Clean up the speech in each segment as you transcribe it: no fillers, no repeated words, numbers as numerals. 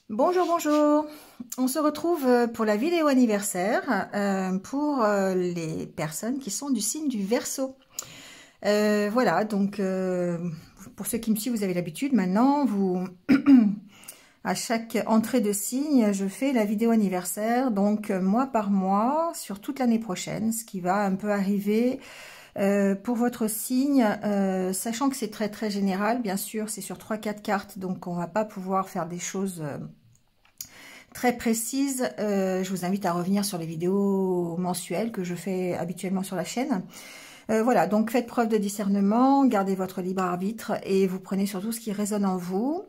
Bonjour, bonjour. On se retrouve pour la vidéo anniversaire pour les personnes qui sont du signe du Verseau. Voilà, donc pour ceux qui me suivent, vous avez l'habitude. Maintenant, vous, à chaque entrée de signe, je fais la vidéo anniversaire, donc mois par mois, sur toute l'année prochaine, ce qui va un peu arriver pour votre signe, sachant que c'est très général, bien sûr, c'est sur 3-4 cartes, donc on va pas pouvoir faire des choses très précises. Je vous invite à revenir sur les vidéos mensuelles que je fais habituellement sur la chaîne. Voilà, donc faites preuve de discernement, gardez votre libre arbitre et vous prenez surtout ce qui résonne en vous.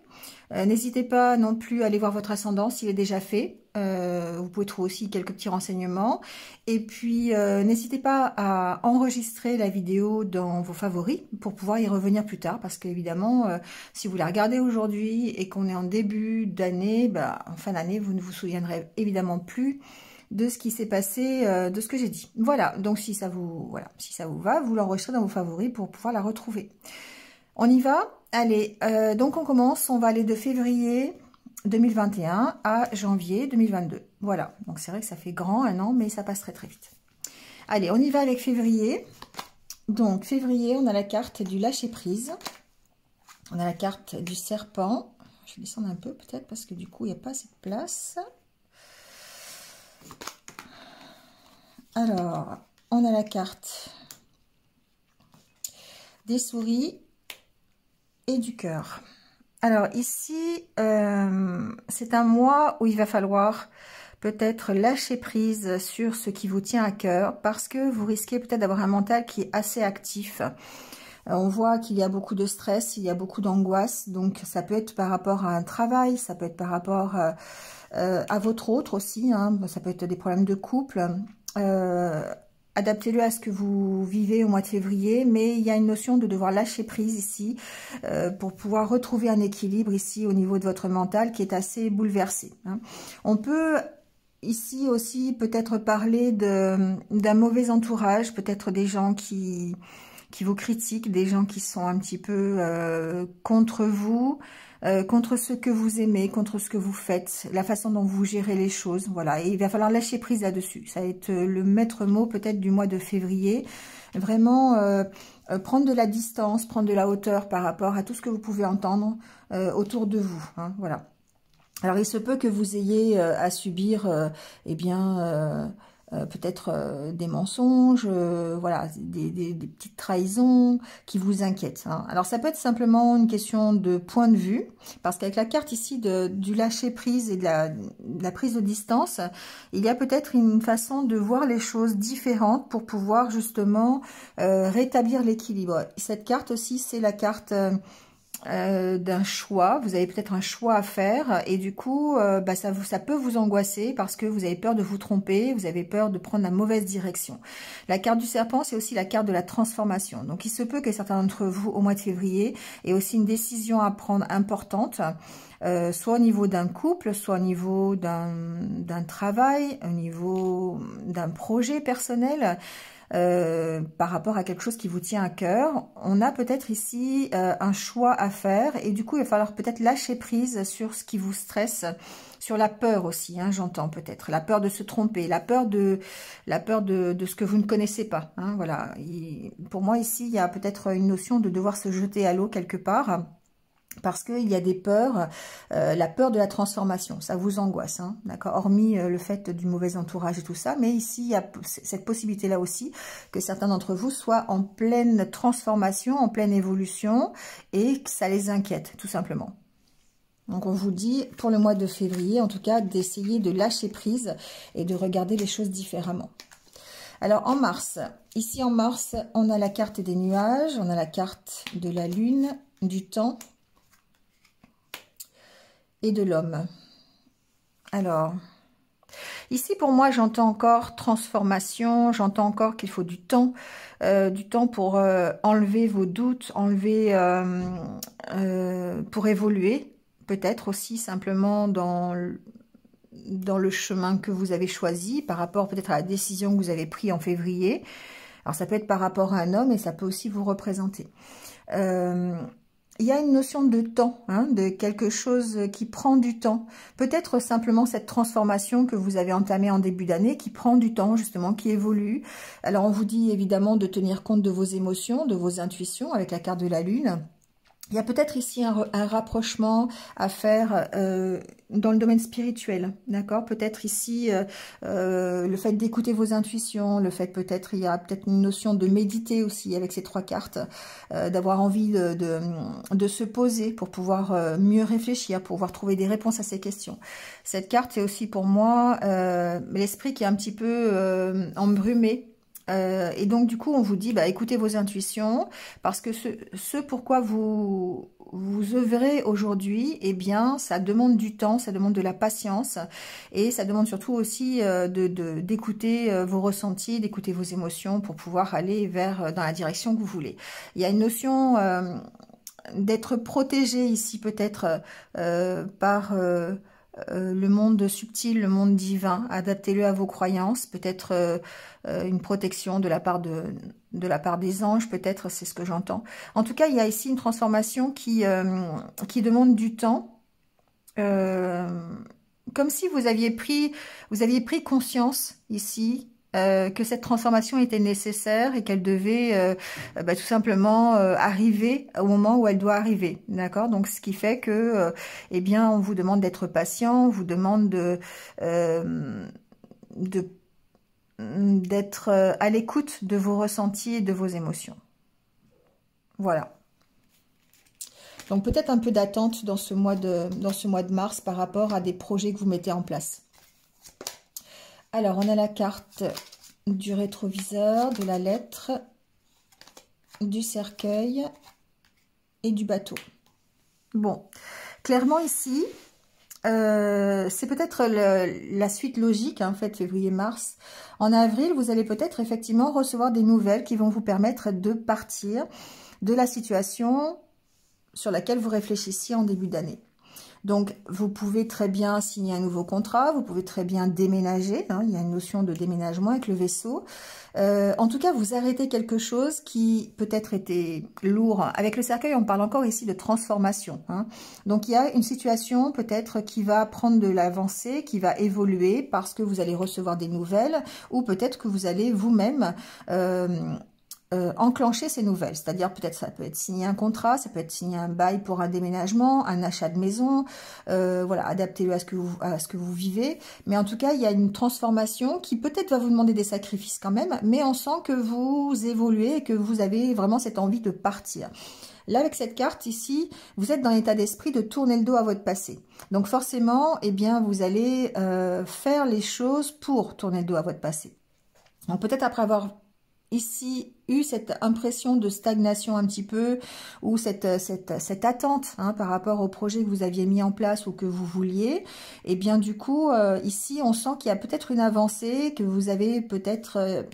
N'hésitez pas non plus à aller voir votre ascendant s'il est déjà fait. Vous pouvez trouver aussi quelques petits renseignements. Et puis, n'hésitez pas à enregistrer la vidéo dans vos favoris pour pouvoir y revenir plus tard. Parce qu'évidemment, si vous la regardez aujourd'hui et qu'on est en début d'année, en fin d'année, vous ne vous souviendrez évidemment plus de ce qui s'est passé, de ce que j'ai dit. Voilà, donc si ça vous va, vous l'enregistrez dans vos favoris pour pouvoir la retrouver. On y va? Allez, donc on commence, on va aller de février 2021 à janvier 2022. Voilà, donc c'est vrai que ça fait grand, un an, mais ça passe très vite. Allez, on y va avec février. Donc février, on a la carte du lâcher-prise. On a la carte du serpent. Je vais descendre un peu peut-être parce que du coup, il n'y a pas assez de place. Alors, on a la carte des souris et du cœur. Alors ici, c'est un mois où il va falloir peut-être lâcher prise sur ce qui vous tient à cœur parce que vous risquez peut-être d'avoir un mental qui est assez actif. On voit qu'il y a beaucoup de stress, il y a beaucoup d'angoisse, donc ça peut être par rapport à un travail, ça peut être par rapport à votre autre aussi, hein, ça peut être des problèmes de couple. Adaptez-le à ce que vous vivez au mois de février, mais il y a une notion de devoir lâcher prise ici pour pouvoir retrouver un équilibre ici au niveau de votre mental qui est assez bouleversé. Hein. On peut ici aussi peut-être parler d'un mauvais entourage, peut-être des gens qui vous critiquent, des gens qui sont un petit peu contre vous, contre ce que vous aimez, contre ce que vous faites, la façon dont vous gérez les choses. Voilà, et il va falloir lâcher prise là-dessus. Ça va être le maître mot peut-être du mois de février. Vraiment prendre de la distance, prendre de la hauteur par rapport à tout ce que vous pouvez entendre autour de vous. Hein, voilà. Alors, il se peut que vous ayez à subir, peut-être des mensonges, voilà, des petites trahisons qui vous inquiètent. Hein. Alors, ça peut être simplement une question de point de vue, parce qu'avec la carte ici du lâcher-prise et de la prise de distance, il y a peut-être une façon de voir les choses différentes pour pouvoir justement rétablir l'équilibre. Cette carte aussi, c'est la carte d'un choix. Vous avez peut-être un choix à faire et du coup ça peut vous angoisser parce que vous avez peur de vous tromper, vous avez peur de prendre la mauvaise direction. La carte du serpent, c'est aussi la carte de la transformation, donc il se peut que certains d'entre vous au mois de février aient aussi une décision à prendre importante, soit au niveau d'un couple, soit au niveau d'un travail, au niveau d'un projet personnel. Par rapport à quelque chose qui vous tient à cœur, on a peut-être ici un choix à faire et du coup il va falloir peut-être lâcher prise sur ce qui vous stresse, sur la peur aussi, hein, j'entends peut-être, la peur de se tromper, la peur de ce que vous ne connaissez pas, hein, voilà. Pour moi ici il y a peut-être une notion de devoir se jeter à l'eau quelque part. Parce qu'il y a des peurs, la peur de la transformation, ça vous angoisse, hein, d'accord, hormis le fait du mauvais entourage et tout ça, mais ici, il y a cette possibilité-là aussi, que certains d'entre vous soient en pleine transformation, en pleine évolution, et que ça les inquiète, tout simplement. Donc, on vous dit, pour le mois de février, en tout cas, d'essayer de lâcher prise et de regarder les choses différemment. Alors, en mars, ici en mars, on a la carte des nuages, on a la carte de la lune, du temps, et de l'homme. Alors, ici pour moi j'entends encore transformation, j'entends encore qu'il faut du temps pour enlever vos doutes, enlever pour évoluer, peut-être aussi simplement dans le chemin que vous avez choisi, par rapport peut-être à la décision que vous avez prise en février. Alors ça peut être par rapport à un homme et ça peut aussi vous représenter. il y a une notion de temps, hein, de quelque chose qui prend du temps. Peut-être simplement cette transformation que vous avez entamée en début d'année, qui prend du temps justement, qui évolue. Alors on vous dit évidemment de tenir compte de vos émotions, de vos intuitions avec la carte de la Lune. Il y a peut-être ici un rapprochement à faire dans le domaine spirituel, d'accord? Peut-être ici le fait d'écouter vos intuitions, le fait peut-être, il y a peut-être une notion de méditer aussi avec ces 3 cartes, d'avoir envie de se poser pour pouvoir mieux réfléchir, pour pouvoir trouver des réponses à ces questions. Cette carte est aussi pour moi l'esprit qui est un petit peu embrumé. Et donc du coup on vous dit écoutez vos intuitions parce que ce pourquoi vous œuvrez aujourd'hui, eh bien ça demande du temps, ça demande de la patience et ça demande surtout aussi d'écouter vos ressentis, d'écouter vos émotions pour pouvoir aller dans la direction que vous voulez. Il y a une notion d'être protégé ici peut-être par le monde subtil, le monde divin. Adaptez-le à vos croyances, peut-être une protection de la part des anges, peut-être, c'est ce que j'entends. En tout cas, il y a ici une transformation qui demande du temps, comme si vous aviez pris conscience ici que cette transformation était nécessaire et qu'elle devait tout simplement arriver au moment où elle doit arriver, d'accord? Donc ce qui fait que eh bien on vous demande d'être patient, on vous demande d'être à l'écoute de vos ressentis et de vos émotions. Voilà. Donc peut-être un peu d'attente dans ce mois de mars par rapport à des projets que vous mettez en place. Alors, on a la carte du rétroviseur, de la lettre, du cercueil et du bateau. Bon, clairement ici, c'est peut-être la suite logique, en fait, février-mars. En avril, vous allez peut-être effectivement recevoir des nouvelles qui vont vous permettre de partir de la situation sur laquelle vous réfléchissiez en début d'année. Donc, vous pouvez très bien signer un nouveau contrat, vous pouvez très bien déménager, hein, il y a une notion de déménagement avec le vaisseau. En tout cas, vous arrêtez quelque chose qui peut-être était lourd. Avec le cercueil, on parle encore ici de transformation, hein. Donc, il y a une situation peut-être qui va prendre de l'avancée, qui va évoluer parce que vous allez recevoir des nouvelles ou peut-être que vous allez vous-même enclencher ces nouvelles, c'est-à-dire peut-être ça peut être signer un contrat, ça peut être signer un bail pour un déménagement, un achat de maison, voilà, adaptez-le à ce que vous vivez, mais en tout cas il y a une transformation qui peut-être va vous demander des sacrifices quand même, mais on sent que vous évoluez et que vous avez vraiment cette envie de partir. Là, avec cette carte ici, vous êtes dans l'état d'esprit de tourner le dos à votre passé. Donc forcément, eh bien, vous allez faire les choses pour tourner le dos à votre passé. Donc peut-être après avoir ici eu cette impression de stagnation un petit peu ou cette attente hein, par rapport au projet que vous aviez mis en place ou que vous vouliez, et bien du coup ici on sent qu'il y a peut-être une avancée, que vous avez peut-être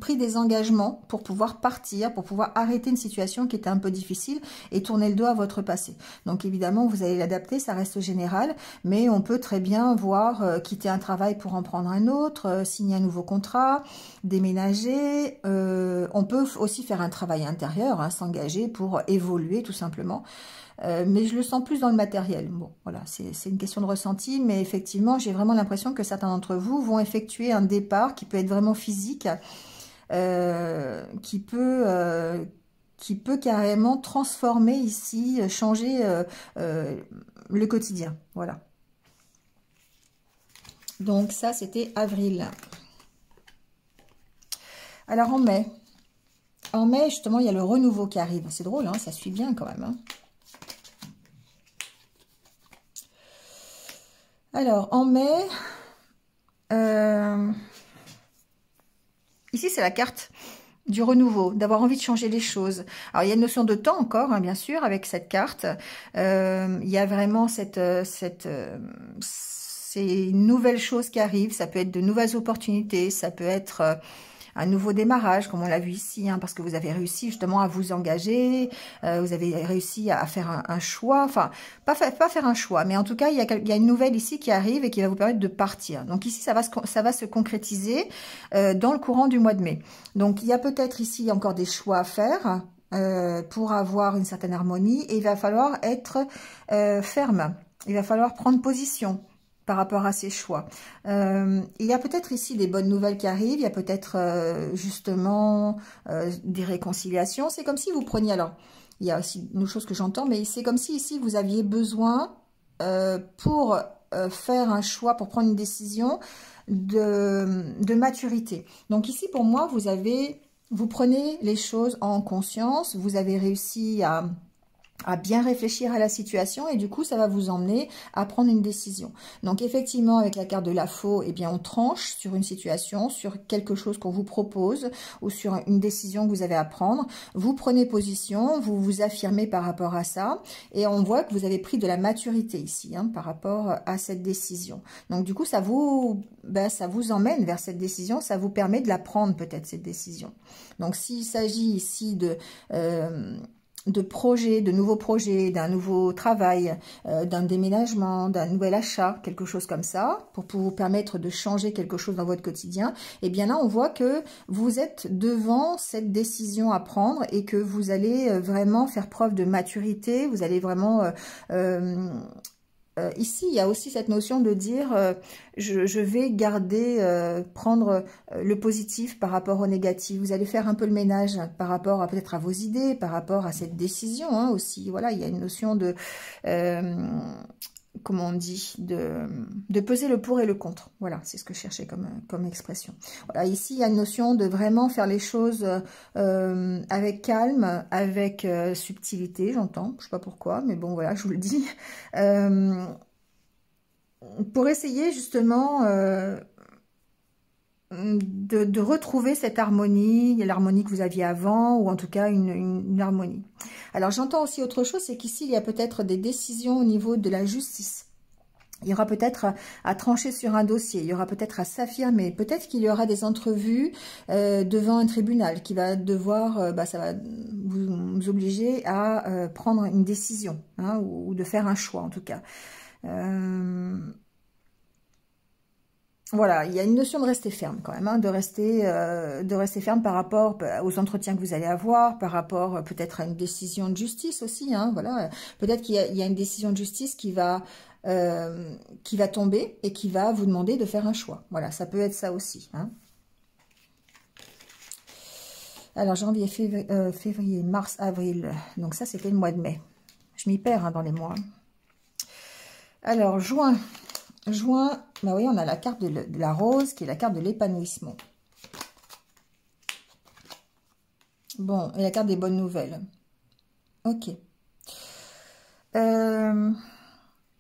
pris des engagements pour pouvoir partir, pour pouvoir arrêter une situation qui était un peu difficile et tourner le dos à votre passé. Donc évidemment, vous allez l'adapter, ça reste général, mais on peut très bien voir quitter un travail pour en prendre un autre, signer un nouveau contrat, déménager. On peut aussi faire un travail intérieur, hein, s'engager pour évoluer tout simplement. Mais je le sens plus dans le matériel. Bon, voilà, c'est une question de ressenti, mais effectivement, j'ai vraiment l'impression que certains d'entre vous vont effectuer un départ qui peut être vraiment physique, qui peut carrément transformer ici, changer le quotidien. Voilà. Donc ça, c'était avril. Alors en mai, justement, il y a le renouveau qui arrive. C'est drôle, hein, ça suit bien quand même. Hein. Alors en mai, ici, c'est la carte du renouveau, d'avoir envie de changer les choses. Alors, il y a une notion de temps encore, hein, bien sûr, avec cette carte. Il y a vraiment c'est une nouvelle chose qui arrive. Ça peut être de nouvelles opportunités, ça peut être un nouveau démarrage, comme on l'a vu ici, hein, parce que vous avez réussi justement à vous engager, vous avez réussi à faire un choix, enfin, pas faire un choix, mais en tout cas, il y a une nouvelle ici qui arrive et qui va vous permettre de partir. Donc ici, ça va se concrétiser dans le courant du mois de mai. Donc, il y a peut-être ici encore des choix à faire, pour avoir une certaine harmonie, et il va falloir être ferme. Il va falloir prendre position par rapport à ses choix. Il y a peut-être ici des bonnes nouvelles qui arrivent, il y a peut-être justement des réconciliations. C'est comme si vous preniez, alors, il y a aussi une chose que j'entends, mais c'est comme si ici vous aviez besoin pour faire un choix, pour prendre une décision de maturité. Donc ici, pour moi, vous prenez les choses en conscience, vous avez réussi à bien réfléchir à la situation, et du coup ça va vous emmener à prendre une décision. Donc effectivement, avec la carte de la faux, eh bien on tranche sur une situation, sur quelque chose qu'on vous propose ou sur une décision que vous avez à prendre. Vous prenez position, vous vous affirmez par rapport à ça, et on voit que vous avez pris de la maturité ici par rapport à cette décision. Donc du coup ça vous emmène vers cette décision, ça vous permet de la prendre peut-être cette décision. Donc s'il s'agit ici de nouveaux projets, d'un nouveau travail, d'un déménagement, d'un nouvel achat, quelque chose comme ça, pour vous permettre de changer quelque chose dans votre quotidien, et bien là, on voit que vous êtes devant cette décision à prendre et que vous allez vraiment faire preuve de maturité, vous allez vraiment... ici, il y a aussi cette notion de dire je vais prendre le positif par rapport au négatif. Vous allez faire un peu le ménage par rapport à peut-être à vos idées, par rapport à cette décision aussi. Voilà, il y a une notion de comment on dit, de peser le pour et le contre. Voilà, c'est ce que je cherchais comme expression. Voilà, ici, il y a une notion de vraiment faire les choses avec calme, avec subtilité, j'entends. Je sais pas pourquoi, mais bon, voilà, je vous le dis. Pour essayer justement de retrouver cette harmonie, l'harmonie que vous aviez avant, ou en tout cas une harmonie. Alors j'entends aussi autre chose, c'est qu'ici il y a peut-être des décisions au niveau de la justice. Il y aura peut-être à trancher sur un dossier, il y aura peut-être à s'affirmer, peut-être qu'il y aura des entrevues devant un tribunal qui va devoir, ça va vous obliger à prendre une décision, ou de faire un choix en tout cas. Voilà, il y a une notion de rester ferme quand même, de rester ferme par rapport aux entretiens que vous allez avoir, par rapport peut-être à une décision de justice aussi, voilà. Peut-être qu'il y a une décision de justice qui va tomber et qui va vous demander de faire un choix. Voilà, ça peut être ça aussi. Alors, janvier, février, mars, avril, donc ça c'était le mois de mai. Je m'y perds dans les mois. Alors, juin, bah oui, on a la carte de la rose, qui est la carte de l'épanouissement. Bon, et la carte des bonnes nouvelles. Ok.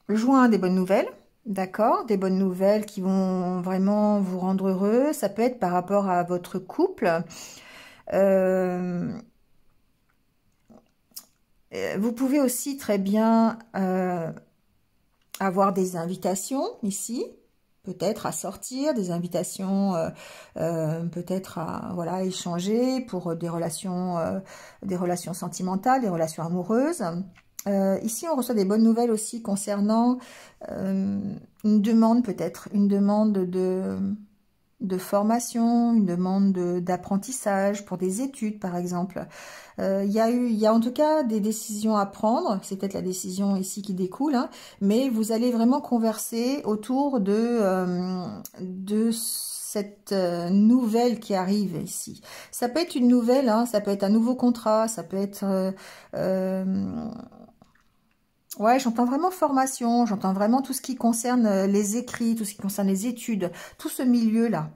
Juin, des bonnes nouvelles. D'accord, des bonnes nouvelles qui vont vraiment vous rendre heureux. Ça peut être par rapport à votre couple. Vous pouvez aussi très bien... avoir des invitations ici, peut-être à sortir, des invitations peut-être à échanger pour des relations sentimentales, des relations amoureuses. Ici, on reçoit des bonnes nouvelles aussi concernant une demande peut-être, une demande de formation, une demande d'apprentissage pour des études par exemple. Il y a en tout cas des décisions à prendre, c'est peut-être la décision ici qui découle, mais vous allez vraiment converser autour de cette nouvelle qui arrive ici. Ça peut être une nouvelle, ça peut être un nouveau contrat, ça peut être... ouais, j'entends vraiment formation, j'entends vraiment tout ce qui concerne les écrits, tout ce qui concerne les études, tout ce milieu-là.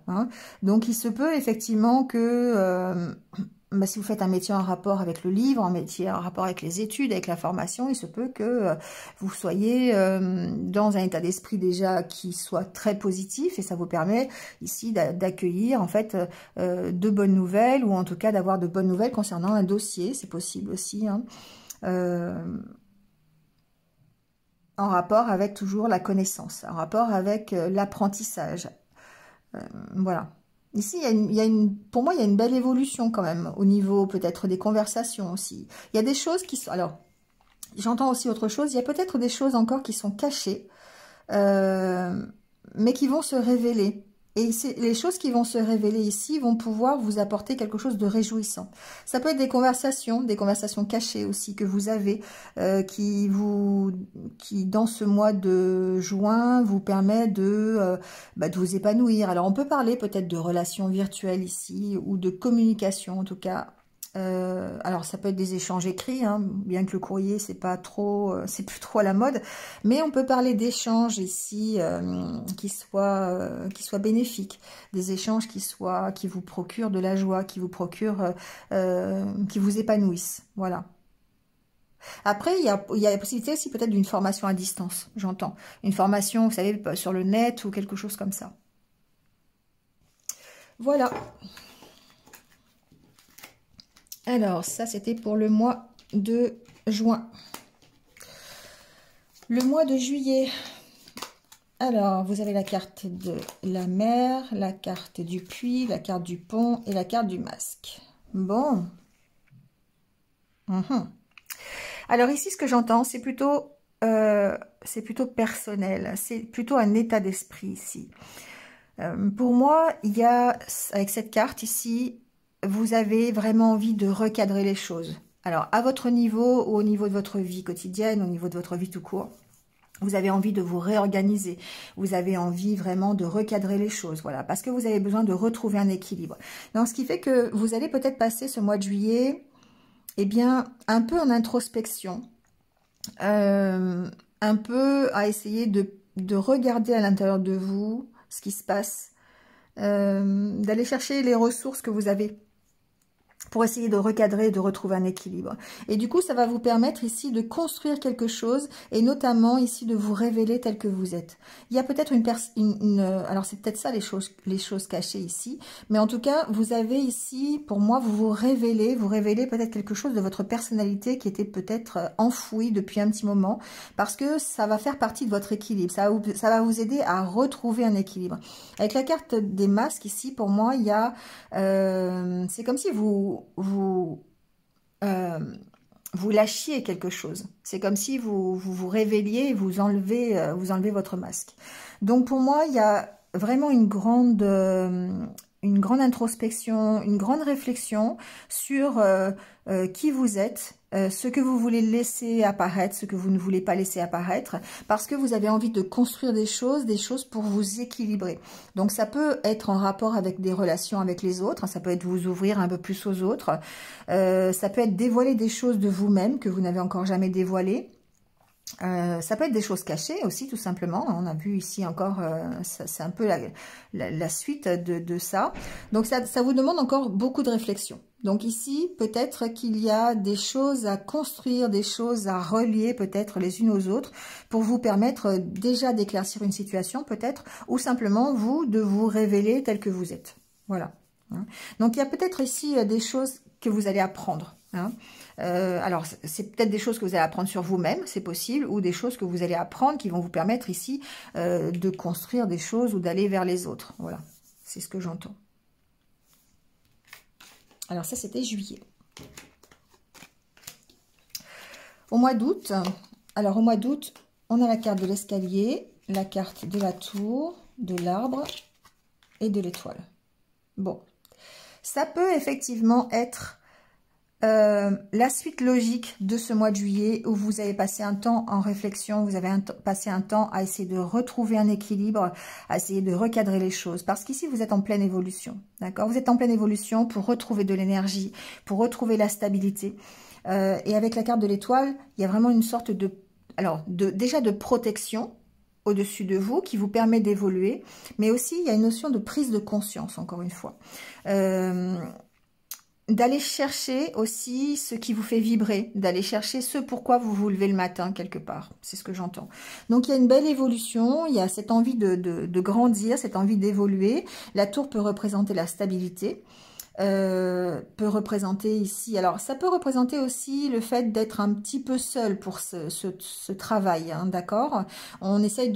Donc, il se peut effectivement que si vous faites un métier en rapport avec le livre, un métier en rapport avec les études, avec la formation, il se peut que vous soyez dans un état d'esprit déjà qui soit très positif, et ça vous permet ici d'accueillir en fait de bonnes nouvelles, ou en tout cas d'avoir de bonnes nouvelles concernant un dossier, c'est possible aussi, en rapport avec toujours la connaissance, en rapport avec l'apprentissage. Voilà. Ici, pour moi, il y a une belle évolution quand même, au niveau peut-être des conversations aussi. Il y a des choses qui sont... Alors, j'entends aussi autre chose, il y a peut-être des choses encore qui sont cachées, mais qui vont se révéler. Et les choses qui vont se révéler ici vont pouvoir vous apporter quelque chose de réjouissant. Ça peut être des conversations cachées aussi que vous avez, qui dans ce mois de juin vous permet de vous épanouir. Alors on peut parler peut-être de relations virtuelles ici ou de communication en tout cas. Alors ça peut être des échanges écrits, hein, bien que le courrier c'est pas trop, c'est plus trop à la mode, mais on peut parler d'échanges ici qui soient bénéfiques, des échanges qui vous procurent de la joie, qui vous procurent, qui vous épanouissent, voilà. Après il y a la possibilité aussi peut-être d'une formation à distance, j'entends, une formation, vous savez, sur le net ou quelque chose comme ça. Voilà. Alors, ça, c'était pour le mois de juin. Le mois de juillet. Alors, vous avez la carte de la mer, la carte du puits, la carte du pont et la carte du masque. Bon. Alors ici, ce que j'entends, c'est plutôt personnel. C'est plutôt un état d'esprit ici. Pour moi, il y a, avec cette carte ici, vous avez vraiment envie de recadrer les choses. Alors, à votre niveau ou au niveau de votre vie quotidienne, au niveau de votre vie tout court, vous avez envie de vous réorganiser. Vous avez envie vraiment de recadrer les choses, voilà, parce que vous avez besoin de retrouver un équilibre. Donc, ce qui fait que vous allez peut-être passer ce mois de juillet, eh bien, un peu en introspection, un peu à essayer de regarder à l'intérieur de vous ce qui se passe, d'aller chercher les ressources que vous avez pour essayer de recadrer et de retrouver un équilibre. Et du coup, ça va vous permettre ici de construire quelque chose et notamment ici de vous révéler tel que vous êtes. Il y a peut-être alors c'est peut-être ça les choses cachées ici, mais en tout cas, vous avez ici, pour moi, vous révélez peut-être quelque chose de votre personnalité qui était peut-être enfoui depuis un petit moment, parce que ça va faire partie de votre équilibre, ça va vous aider à retrouver un équilibre. Avec la carte des masques ici, pour moi, il y a, c'est comme si vous lâchiez quelque chose. C'est comme si vous révéliez et vous enlevez votre masque. Donc pour moi, il y a vraiment une grande introspection, une grande réflexion sur qui vous êtes, ce que vous voulez laisser apparaître, ce que vous ne voulez pas laisser apparaître, parce que vous avez envie de construire des choses pour vous équilibrer. Donc ça peut être en rapport avec des relations avec les autres, ça peut être vous ouvrir un peu plus aux autres, ça peut être dévoiler des choses de vous-même que vous n'avez encore jamais dévoilées. Ça peut être des choses cachées aussi, tout simplement. On a vu ici encore, c'est un peu la suite de ça. Donc ça vous demande encore beaucoup de réflexion. Donc ici, peut-être qu'il y a des choses à construire, des choses à relier peut-être les unes aux autres pour vous permettre déjà d'éclaircir une situation peut-être, ou simplement vous, de vous révéler tel que vous êtes. Voilà. Donc il y a peut-être ici des choses que vous allez apprendre. Alors, c'est peut-être des choses que vous allez apprendre sur vous-même, c'est possible, ou des choses que vous allez apprendre qui vont vous permettre ici de construire des choses ou d'aller vers les autres. Voilà, c'est ce que j'entends. Alors ça, c'était juillet. Au mois d'août, alors au mois d'août, on a la carte de l'escalier, la carte de la tour, de l'arbre et de l'étoile. Bon, ça peut effectivement être la suite logique de ce mois de juillet où vous avez passé un temps en réflexion, vous avez passé un temps à essayer de retrouver un équilibre, à essayer de recadrer les choses. Parce qu'ici, vous êtes en pleine évolution, d'accord? Vous êtes en pleine évolution pour retrouver de l'énergie, pour retrouver la stabilité. Et avec la carte de l'étoile, il y a vraiment une sorte déjà de protection au-dessus de vous qui vous permet d'évoluer. Mais aussi, il y a une notion de prise de conscience, encore une fois. D'aller chercher aussi ce qui vous fait vibrer, d'aller chercher ce pourquoi vous vous levez le matin quelque part, c'est ce que j'entends. Donc il y a une belle évolution, il y a cette envie de grandir, cette envie d'évoluer. La tour peut représenter la stabilité. peut représenter ici. Alors, ça peut représenter aussi le fait d'être un petit peu seul pour ce travail, hein, d'accord? On essaye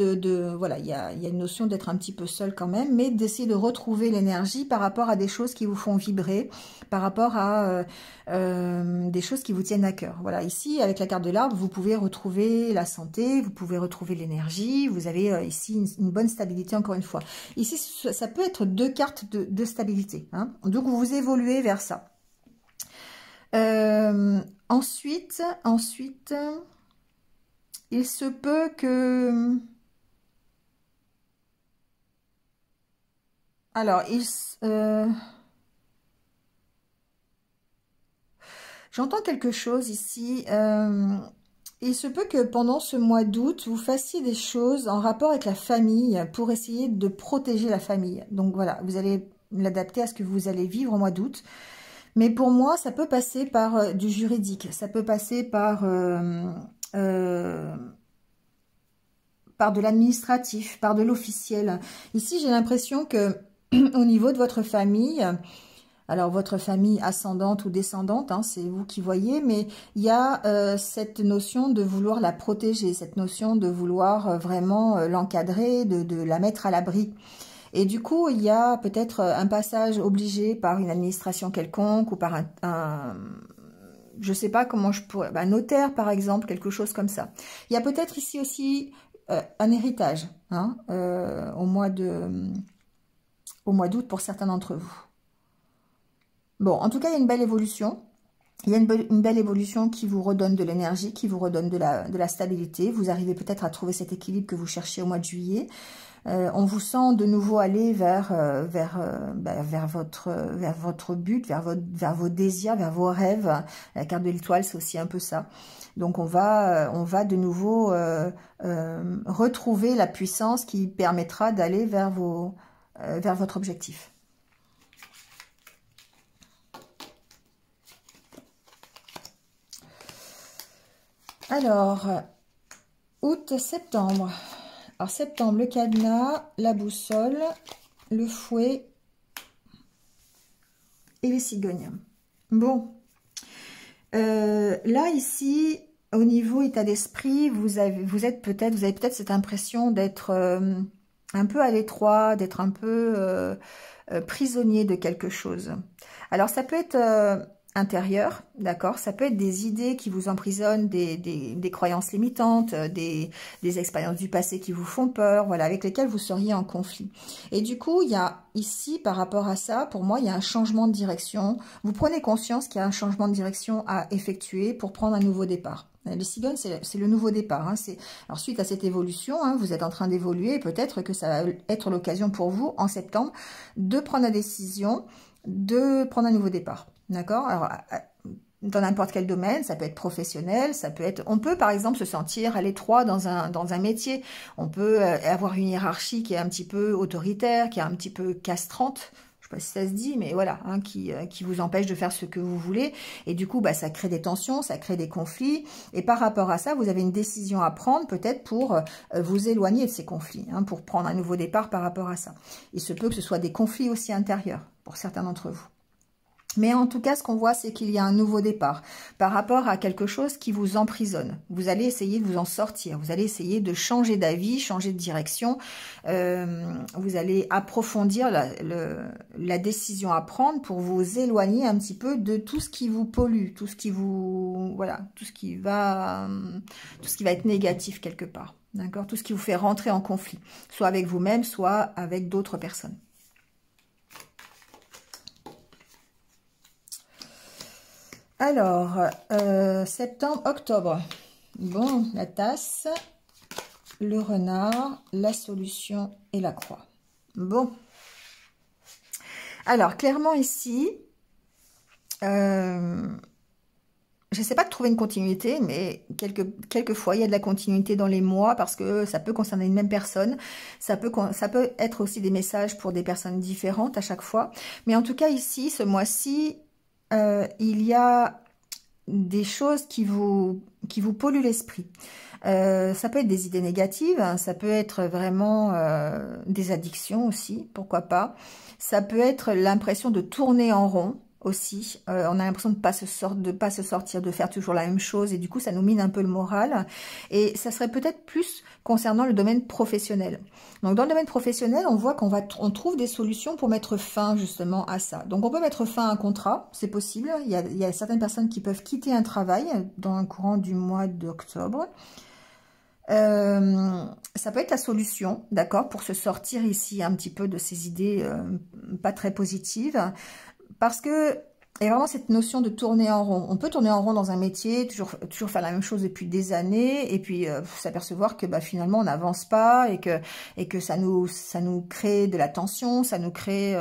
voilà, il y a une notion d'être un petit peu seul quand même, mais d'essayer de retrouver l'énergie par rapport à des choses qui vous font vibrer, par rapport à des choses qui vous tiennent à cœur. Voilà, ici, avec la carte de l'arbre, vous pouvez retrouver la santé, vous pouvez retrouver l'énergie, vous avez ici une bonne stabilité, encore une fois. Ici, ça peut être deux cartes de stabilité, hein. Donc, vous évoluez vers ça. Ensuite, il se peut que... Alors, j'entends quelque chose ici. Il se peut que pendant ce mois d'août, vous fassiez des choses en rapport avec la famille pour essayer de protéger la famille. Donc voilà, vous allez l'adapter à ce que vous allez vivre au mois d'août. Mais pour moi, ça peut passer par du juridique, ça peut passer par de l'administratif, par de l'officiel. Ici, j'ai l'impression que au niveau de votre famille, alors votre famille ascendante ou descendante, hein, c'est vous qui voyez, mais il y a cette notion de vouloir la protéger, cette notion de vouloir vraiment l'encadrer, de la mettre à l'abri. Et du coup, il y a peut-être un passage obligé par une administration quelconque ou par je sais pas comment je pourrais, un notaire par exemple, quelque chose comme ça. Il y a peut-être ici aussi un héritage, hein, au mois d'août pour certains d'entre vous. Bon, en tout cas, il y a une belle évolution. Il y a une belle évolution qui vous redonne de l'énergie, qui vous redonne de la stabilité. Vous arrivez peut-être à trouver cet équilibre que vous cherchiez au mois de juillet. On vous sent de nouveau aller vers votre but, vers vos désirs, vers vos rêves. La carte de l'étoile, c'est aussi un peu ça. Donc, on va de nouveau retrouver la puissance qui permettra d'aller vers votre objectif. Alors, août, septembre. Alors, septembre, le cadenas, la boussole, le fouet et les cigognes. Bon, là, ici, au niveau état d'esprit, vous avez peut-être cette impression d'être un peu à l'étroit, d'être un peu prisonnier de quelque chose. Alors, ça peut être... intérieur, d'accord? Ça peut être des idées qui vous emprisonnent, des croyances limitantes, des expériences du passé qui vous font peur, voilà, avec lesquelles vous seriez en conflit. Et du coup, il y a ici, par rapport à ça, pour moi, il y a un changement de direction. Vous prenez conscience qu'il y a un changement de direction à effectuer pour prendre un nouveau départ. Les cigognes, c'est le nouveau départ. Hein. Alors, suite à cette évolution, hein, vous êtes en train d'évoluer. Peut-être que ça va être l'occasion pour vous, en septembre, de prendre la décision de prendre un nouveau départ. D'accord? Alors, dans n'importe quel domaine, ça peut être professionnel, ça peut être... On peut, par exemple, se sentir à l'étroit dans un métier. On peut avoir une hiérarchie qui est un petit peu autoritaire, qui est un petit peu castrante. Je ne sais pas si ça se dit, mais voilà, hein, qui vous empêche de faire ce que vous voulez. Et du coup, ça crée des tensions, ça crée des conflits. Et par rapport à ça, vous avez une décision à prendre, peut-être pour vous éloigner de ces conflits, hein, pour prendre un nouveau départ par rapport à ça. Il se peut que ce soit des conflits aussi intérieurs, pour certains d'entre vous. Mais en tout cas, ce qu'on voit, c'est qu'il y a un nouveau départ par rapport à quelque chose qui vous emprisonne. Vous allez essayer de vous en sortir. Vous allez essayer de changer d'avis, changer de direction. Vous allez approfondir la décision à prendre pour vous éloigner un petit peu de tout ce qui vous pollue, tout ce qui vous... Voilà, tout ce qui va être négatif quelque part. D'accord? Tout ce qui vous fait rentrer en conflit, soit avec vous-même, soit avec d'autres personnes. Alors, septembre, octobre. Bon, la tasse, le renard, la solution et la croix. Bon. Alors, clairement ici, j'essaie pas de trouver une continuité, mais quelquefois, il y a de la continuité dans les mois parce que ça peut concerner une même personne. Ça peut être aussi des messages pour des personnes différentes à chaque fois. Mais en tout cas, ici, ce mois-ci, il y a des choses qui vous polluent l'esprit. Ça peut être des idées négatives, hein, ça peut être vraiment des addictions aussi, pourquoi pas. Ça peut être l'impression de tourner en rond aussi. On a l'impression de pas se sortir, de faire toujours la même chose, et du coup ça nous mine un peu le moral. Et ça serait peut-être plus concernant le domaine professionnel. Donc dans le domaine professionnel, on voit on trouve des solutions pour mettre fin justement à ça. Donc on peut mettre fin à un contrat, c'est possible. Il y a certaines personnes qui peuvent quitter un travail dans le courant du mois d'octobre. Ça peut être la solution, d'accord, pour se sortir ici un petit peu de ces idées pas très positives, parce que il y a vraiment cette notion de tourner en rond. On peut tourner en rond dans un métier, toujours faire la même chose depuis des années, et puis s'apercevoir que finalement on n'avance pas, et que ça nous crée de la tension, ça nous crée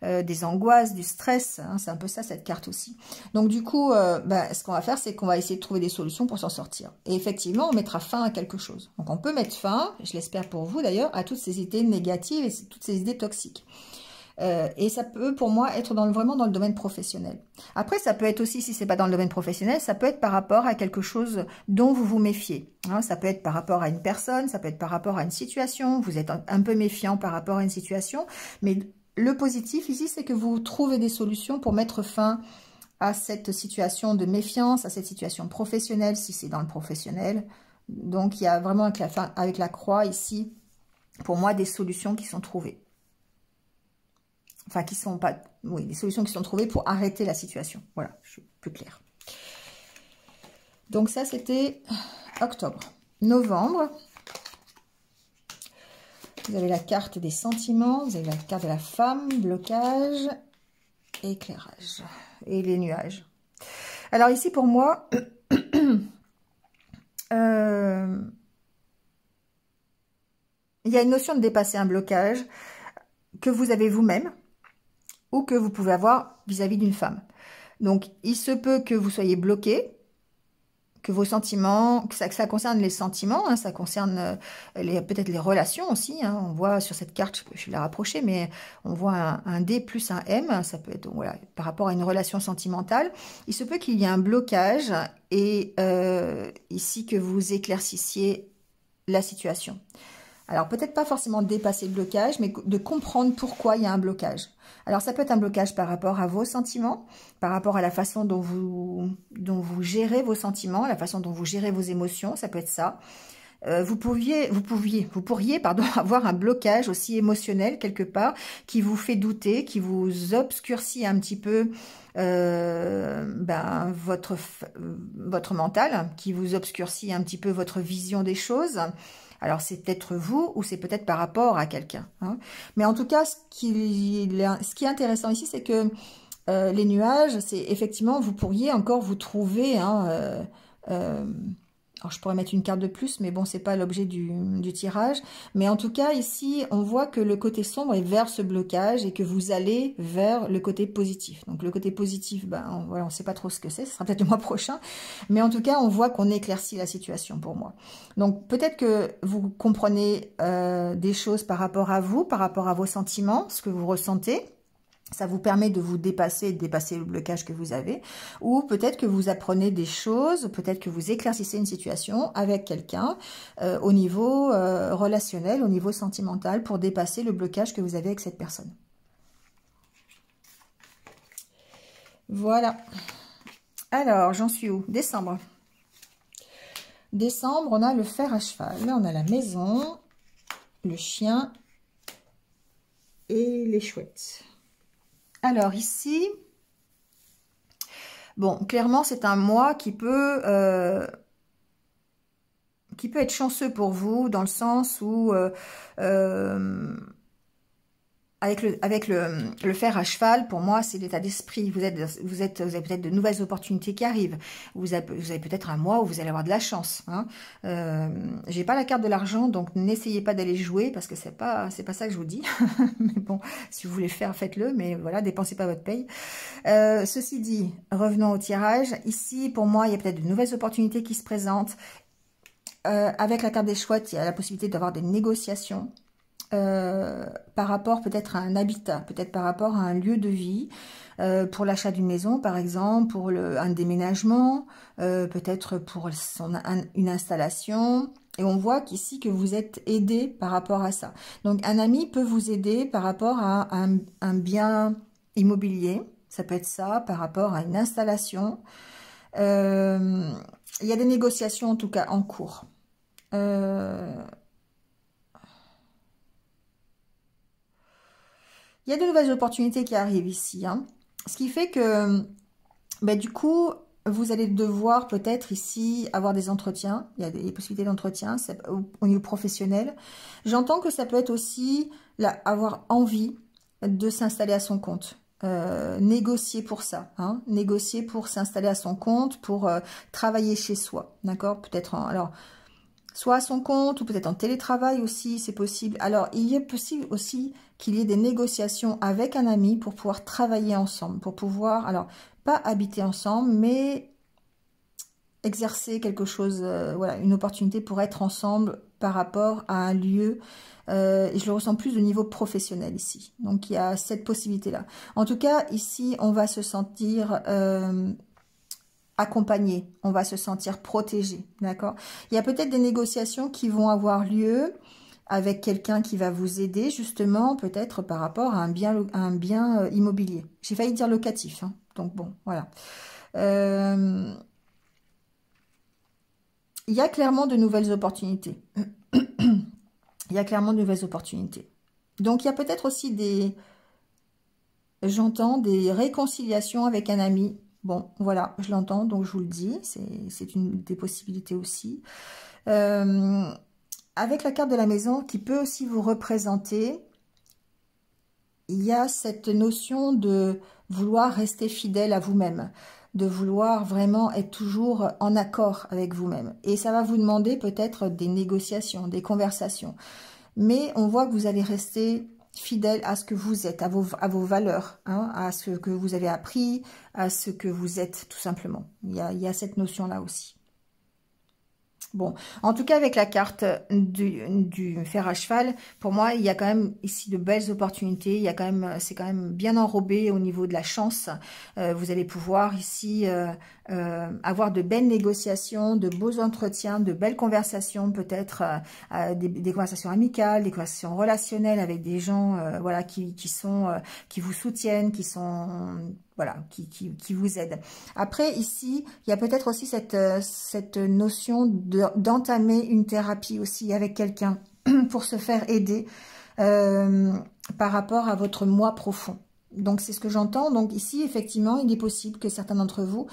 des angoisses, du stress, hein, c'est un peu ça cette carte aussi. Donc du coup, ce qu'on va faire, c'est qu'on va essayer de trouver des solutions pour s'en sortir. Et effectivement, on mettra fin à quelque chose. Donc on peut mettre fin, je l'espère pour vous d'ailleurs, à toutes ces idées négatives et toutes ces idées toxiques. Et ça peut, pour moi, être vraiment dans le domaine professionnel. Après, ça peut être aussi, si c'est pas dans le domaine professionnel, ça peut être par rapport à quelque chose dont vous vous méfiez. Hein, ça peut être par rapport à une personne, ça peut être par rapport à une situation. Vous êtes un peu méfiant par rapport à une situation. Mais le positif ici, c'est que vous trouvez des solutions pour mettre fin à cette situation de méfiance, à cette situation professionnelle, si c'est dans le professionnel. Donc, il y a vraiment avec la croix ici, pour moi, des solutions qui sont trouvées. Enfin, qui sont pas... Oui, des solutions qui sont trouvées pour arrêter la situation. Voilà, je suis plus claire. Donc ça, c'était octobre. Novembre, vous avez la carte des sentiments, vous avez la carte de la femme, blocage, éclairage et les nuages. Alors ici, pour moi, il y a une notion de dépasser un blocage que vous avez vous-même, ou que vous pouvez avoir vis-à-vis d'une femme. Donc, il se peut que vous soyez bloqué, que vos sentiments, que ça concerne les sentiments, hein, ça concerne peut-être les relations aussi. Hein, on voit sur cette carte, je vais la rapprocher, mais on voit un D plus un M, ça peut être voilà, par rapport à une relation sentimentale. Il se peut qu'il y ait un blocage et ici que vous éclaircissiez la situation. Alors, peut-être pas forcément dépasser le blocage, mais de comprendre pourquoi il y a un blocage. Alors, ça peut être un blocage par rapport à vos sentiments, par rapport à la façon dont vous gérez vos sentiments, la façon dont vous gérez vos émotions, ça peut être ça. Vous pourriez avoir un blocage aussi émotionnel quelque part qui vous fait douter, qui vous obscurcit un petit peu votre mental, qui vous obscurcit un petit peu votre vision des choses. Alors, c'est peut-être vous ou c'est peut-être par rapport à quelqu'un. Hein. Mais en tout cas, ce qui est intéressant ici, c'est que les nuages, c'est effectivement, vous pourriez encore vous trouver... Hein, alors, je pourrais mettre une carte de plus, mais bon, c'est pas l'objet du tirage. Mais en tout cas, ici, on voit que le côté sombre est vers ce blocage et que vous allez vers le côté positif. Donc, le côté positif, voilà, on sait pas trop ce que c'est. Ce sera peut-être le mois prochain. Mais en tout cas, on voit qu'on éclaircit la situation pour moi. Donc, peut-être que vous comprenez des choses par rapport à vous, par rapport à vos sentiments, ce que vous ressentez. Ça vous permet de vous dépasser, de dépasser le blocage que vous avez. Ou peut-être que vous apprenez des choses, peut-être que vous éclaircissez une situation avec quelqu'un au niveau relationnel, au niveau sentimental, pour dépasser le blocage que vous avez avec cette personne. Voilà. Alors, j'en suis où? Décembre. Décembre, on a le fer à cheval. Là, on a la maison, le chien et les chouettes. Alors ici, bon, clairement, c'est un mois qui peut être chanceux pour vous, dans le sens où, avec le fer à cheval, pour moi, c'est l'état d'esprit. Vous avez peut-être de nouvelles opportunités qui arrivent. Vous avez peut-être un mois où vous allez avoir de la chance. Hein. J'ai pas la carte de l'argent, donc n'essayez pas d'aller jouer parce que c'est pas ça que je vous dis. Mais bon, si vous voulez le faire, faites-le. Mais voilà, dépensez pas votre paye. Ceci dit, revenons au tirage. Ici, pour moi, il y a peut-être de nouvelles opportunités qui se présentent. Avec la carte des chouettes, il y a la possibilité d'avoir des négociations. par rapport peut-être à un habitat, peut-être par rapport à un lieu de vie, pour l'achat d'une maison par exemple, pour un déménagement, peut-être pour une installation. Et on voit qu'ici que vous êtes aidé par rapport à ça. Donc un ami peut vous aider par rapport à un bien immobilier, ça peut être ça, par rapport à une installation. Il y a des négociations en tout cas en cours. Il y a de nouvelles opportunités qui arrivent ici, hein. Ce qui fait que, du coup, vous allez devoir peut-être ici avoir des entretiens. Il y a des possibilités d'entretien au niveau professionnel. J'entends que ça peut être aussi avoir envie de s'installer à son compte. Négocier pour ça, hein, négocier pour s'installer à son compte, pour travailler chez soi, d'accord? Peut-être alors soit à son compte ou peut-être en télétravail aussi, c'est possible. Alors il est possible aussi qu'il y ait des négociations avec un ami pour pouvoir travailler ensemble, pour pouvoir, alors pas habiter ensemble, mais exercer quelque chose, voilà, une opportunité pour être ensemble par rapport à un lieu. Et je le ressens plus au niveau professionnel ici. Donc il y a cette possibilité-là. En tout cas, ici, on va se sentir accompagné, on va se sentir protégé, d'accord? Il y a peut-être des négociations qui vont avoir lieu avec quelqu'un qui va vous aider, justement, peut-être par rapport à un bien immobilier. J'ai failli dire locatif, hein. Donc bon, voilà. Il y a clairement de nouvelles opportunités. Il y a clairement de nouvelles opportunités. Donc, il y a peut-être aussi j'entends des réconciliations avec un ami. Bon, voilà, je l'entends, donc je vous le dis. C'est une des possibilités aussi. Avec la carte de la maison qui peut aussi vous représenter, il y a cette notion de vouloir rester fidèle à vous-même, de vouloir vraiment être toujours en accord avec vous-même. Et ça va vous demander peut-être des négociations, des conversations. Mais on voit que vous allez rester fidèle à ce que vous êtes, à vos valeurs, hein, à ce que vous avez appris, à ce que vous êtes, tout simplement. Il y a cette notion-là aussi. Bon, en tout cas, avec la carte du fer à cheval, pour moi, il y a quand même ici de belles opportunités. Il y a quand même, c'est quand même bien enrobé au niveau de la chance. Vous allez pouvoir ici avoir de belles négociations, de beaux entretiens, de belles conversations, peut-être des conversations amicales, des conversations relationnelles avec des gens, voilà, qui vous soutiennent, qui sont voilà, qui vous aide. Après, ici, il y a peut-être aussi cette notion d'entamer une thérapie aussi avec quelqu'un pour se faire aider par rapport à votre moi profond. Donc, c'est ce que j'entends. Donc, ici, effectivement, il est possible que certains d'entre vous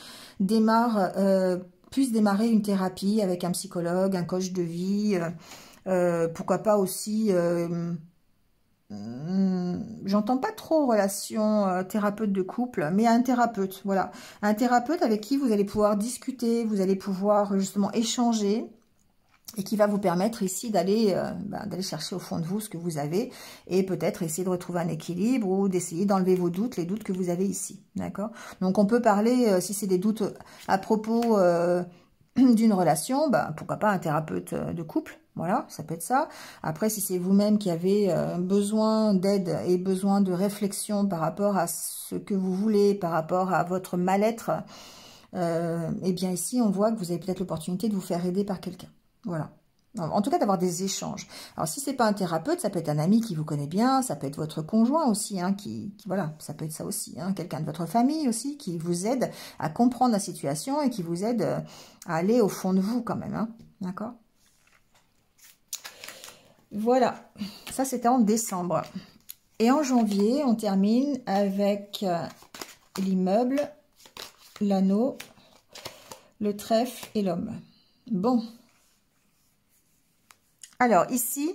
puissent démarrer une thérapie avec un psychologue, un coach de vie, pourquoi pas aussi... j'entends pas trop relation thérapeute de couple, mais un thérapeute, voilà. Un thérapeute avec qui vous allez pouvoir discuter, vous allez pouvoir justement échanger et qui va vous permettre ici d'aller chercher au fond de vous ce que vous avez et peut-être essayer de retrouver un équilibre ou d'essayer d'enlever vos doutes, les doutes que vous avez ici, d'accord? Donc on peut parler, si c'est des doutes à propos d'une relation, pourquoi pas un thérapeute de couple. Voilà, ça peut être ça. Après, si c'est vous-même qui avez besoin d'aide et besoin de réflexion par rapport à ce que vous voulez, par rapport à votre mal-être, eh bien ici, on voit que vous avez peut-être l'opportunité de vous faire aider par quelqu'un. Voilà. En tout cas, d'avoir des échanges. Alors, si c'est pas un thérapeute, ça peut être un ami qui vous connaît bien, ça peut être votre conjoint aussi, hein, voilà, ça peut être ça aussi, hein, quelqu'un de votre famille aussi, qui vous aide à comprendre la situation et qui vous aide à aller au fond de vous quand même, hein, d'accord? Voilà, ça c'était en décembre. Et en janvier, on termine avec l'immeuble, l'anneau, le trèfle et l'homme. Bon. Alors ici,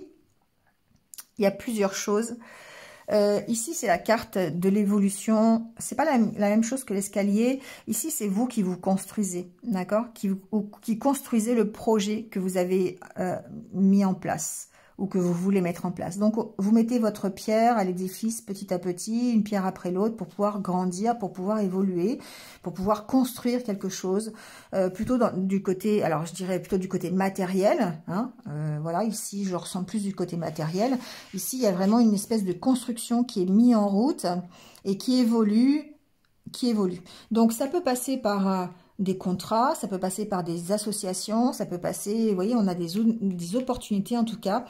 il y a plusieurs choses. Ici, c'est la carte de l'évolution. C'est pas la même chose que l'escalier. Ici, c'est vous qui vous construisez, d'accord? Qui construisez le projet que vous avez mis en place. ou que vous voulez mettre en place. Donc, vous mettez votre pierre à l'édifice petit à petit, une pierre après l'autre, pour pouvoir grandir, pour pouvoir évoluer, pour pouvoir construire quelque chose, plutôt du côté, alors je dirais plutôt du côté matériel, hein, voilà, ici je ressens plus du côté matériel. Ici, il y a vraiment une espèce de construction qui est mise en route et qui évolue. Donc, ça peut passer par des contrats, ça peut passer par des associations, ça peut passer, vous voyez, on a des opportunités en tout cas.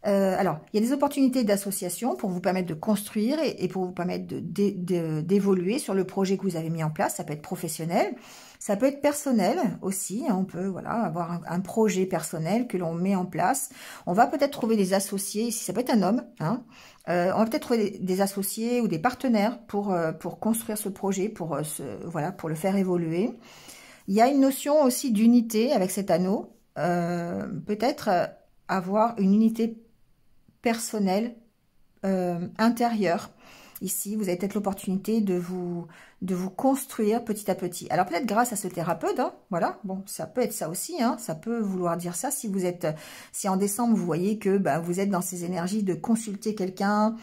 Alors, il y a des opportunités d'association pour vous permettre de construire et pour vous permettre d'évoluer sur le projet que vous avez mis en place. Ça peut être professionnel, ça peut être personnel aussi. On peut voilà, avoir un projet personnel que l'on met en place. On va peut-être trouver des associés, ici ça peut être un homme, hein. On va peut-être trouver des associés ou des partenaires pour construire ce projet, voilà, pour le faire évoluer. Il y a une notion aussi d'unité avec cet anneau. Peut-être avoir une unité personnelle intérieure. Ici, vous avez peut-être l'opportunité de vous construire petit à petit. Alors peut-être grâce à ce thérapeute, hein, voilà, bon, ça peut être ça aussi, hein, ça peut vouloir dire ça. Si en décembre, vous voyez que vous êtes dans ces énergies de consulter quelqu'un,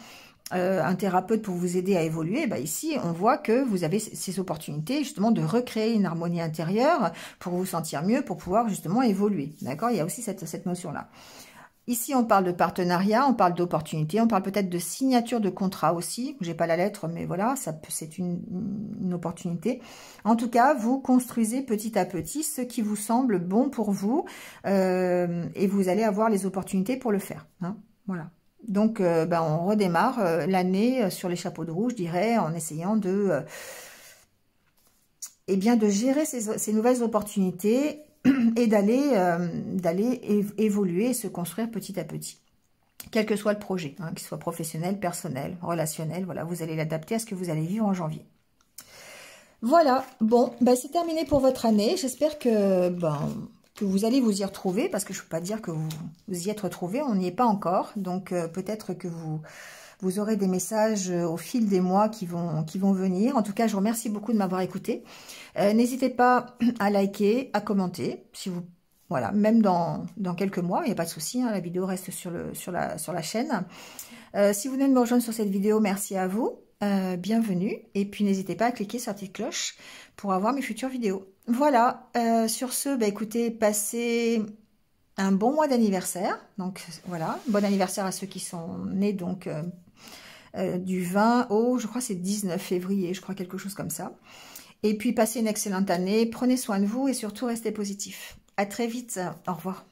un thérapeute pour vous aider à évoluer, ici, on voit que vous avez ces opportunités justement de recréer une harmonie intérieure pour vous sentir mieux, pour pouvoir justement évoluer. D'accord? Il y a aussi cette notion-là. Ici, on parle de partenariat, on parle d'opportunité, on parle peut-être de signature de contrat aussi. J'ai pas la lettre, mais voilà, c'est une opportunité. En tout cas, vous construisez petit à petit ce qui vous semble bon pour vous et vous allez avoir les opportunités pour le faire. Hein, voilà. Donc, on redémarre l'année sur les chapeaux de roue, je dirais, en essayant de gérer ces nouvelles opportunités et d'aller évoluer et se construire petit à petit. Quel que soit le projet, hein, qu'il soit professionnel, personnel, relationnel, voilà, vous allez l'adapter à ce que vous allez vivre en janvier. Voilà, bon, c'est terminé pour votre année. J'espère que vous allez vous y retrouver, parce que je ne peux pas dire que vous y êtes retrouvés, on n'y est pas encore. Donc peut-être que vous aurez des messages au fil des mois qui vont venir. En tout cas, je vous remercie beaucoup de m'avoir écouté. N'hésitez pas à liker, à commenter, si vous, voilà, même dans quelques mois, il n'y a pas de souci, hein, la vidéo reste sur la chaîne. Si vous venez de me rejoindre sur cette vidéo, merci à vous, bienvenue. Et puis n'hésitez pas à cliquer sur la petite cloche pour avoir mes futures vidéos. Voilà, sur ce, écoutez, passez un bon mois d'anniversaire. Donc voilà, bon anniversaire à ceux qui sont nés donc du 20 au, je crois c'est 19 février, je crois quelque chose comme ça. Et puis passez une excellente année, prenez soin de vous et surtout restez positifs. À très vite, au revoir.